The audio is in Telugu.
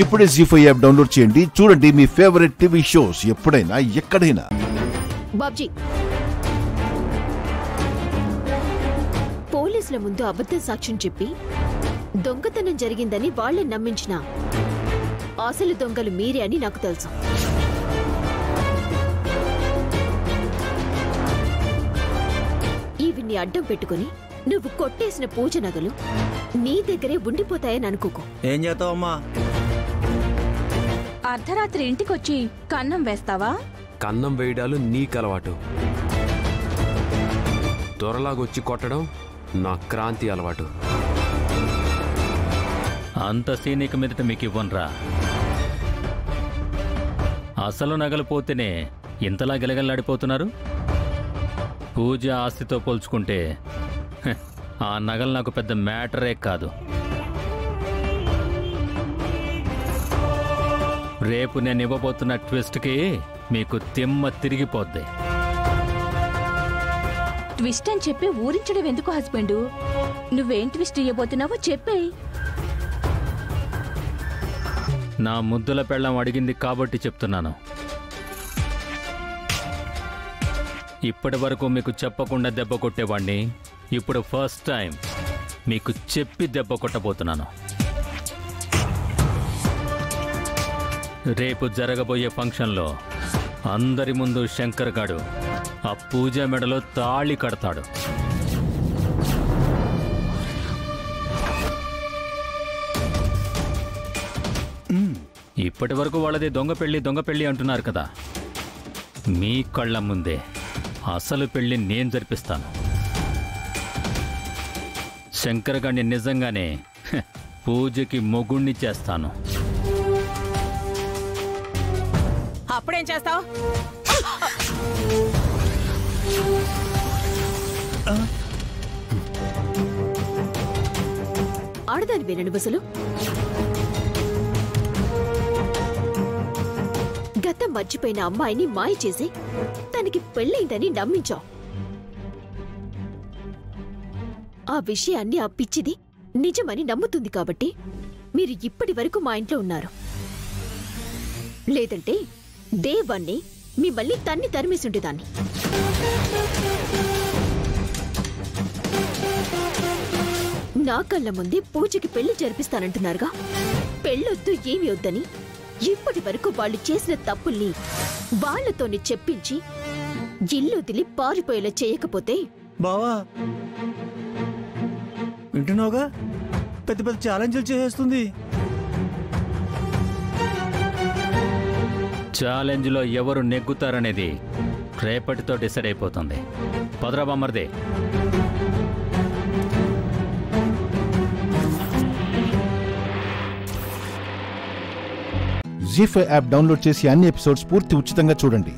ఇప్పుడే జీ5 యాప్ డౌన్లోడ్ చేయండి. చూడండి మీ ఫేవరెట్ టీవీ షోస్ ఎప్పుడైనా ఎక్కడైనా. బాబ్జీ, పోలీసుల ముందు అబద్ధ సాక్ష్యం చెప్పి దొంగతనం జరిగిందని వాళ్ళని నమ్మించిన అసలు దొంగలు మీరే అని నాకు తెలుసు. ఇవిని అడ్డం పెట్టుకుని నువ్వు కొట్టేసిన పూజ నగలు నీ దగ్గరే ఉండిపోతాయని అనుకోకు. ఏం చేస్తావమ్మా? అర్ధరాత్రి ఇంటికొచ్చి కన్నం వేస్తావా? కన్నం వేయడాలు నీకలవాటు. త్వరలాగొచ్చి కొట్టడం నా క్రాంతి అలవాటు. అంత సీనిక మీదట మీకు ఇవ్వనరా. అసలు నగలు పోతేనే ఇంతలా గిలగల్లాడిపోతున్నారు. పూజ ఆస్తితో పోల్చుకుంటే ఆ నగలు నాకు పెద్ద మ్యాటరే కాదు. రేపు నేను ఇవ్వబోతున్న ట్విస్ట్కి మీకు తిమ్మ తిరిగిపోద్ది. ట్విస్ట్ అని చెప్పి ఊరించడం ఎందుకు హస్బెండు? నువ్వేం ట్విస్ట్ ఇయ్యబోతున్నావో చెప్పేయ్. నా ముద్దుల పెళ్ళం అడిగింది కాబట్టి చెప్తున్నాను. ఇప్పటి వరకు మీకు చెప్పకుండా దెబ్బ కొట్టేవాణ్ణి ఇప్పుడు ఫస్ట్ టైం మీకు చెప్పి దెబ్బ కొట్టబోతున్నాను. రేపు జరగబోయే ఫంక్షన్లో అందరి ముందు శంకర్ గాడు ఆ పూజ మెడలో తాళి కడతాడు. ఇప్పటి వరకు వాళ్ళది దొంగ పెళ్ళి అంటున్నారు కదా. మీ కళ్ళ ముందే అసలు పెళ్ళి నేను జరిపిస్తాను. శంకర్ గారిని నిజంగానే పూజకి మొగుణ్ణి చేస్తాను. అప్పుడేం చేస్తావు? ఆడదాని వినను బసలు. గతం మర్చిపోయిన అమ్మాయిని మాయ చేసి తనకి పెళ్ళైందని నమ్మించావు. ఆ విషయాన్ని ఆ పిచ్చిది నిజమని నమ్ముతుంది కాబట్టి మీరు ఇప్పటి వరకు మా ఇంట్లో ఉన్నారు. లేదంటే దేవాన్ని మిమ్మల్ని తన్ని తరిమేసుండేదాన్ని. నా కళ్ళ ముందే పూజకి పెళ్లి జరిపిస్తానంటున్నారుగా. పెళ్ళొద్దు ఏమి వద్దని ఇప్పటి వరకు వాళ్ళు చేసిన తప్పుల్ని వాళ్లతోనే చెప్పించి ఇల్లు వదిలి పారిపోయేలా చేయకపోతే. బావా వింటున్నావుగా? పెద్ద పెద్ద ఛాలెంజ్లు చేస్తుంది. ఛాలెంజ్లో ఎవరు నెగ్గుతారనేది రేపటితో డిసైడ్ అయిపోతుంది. పదరా బామ్మర్దే. జీ5 యాప్ డౌన్లోడ్ చేసి అన్ని ఎపిసోడ్స్ పూర్తి ఉచితంగా చూడండి.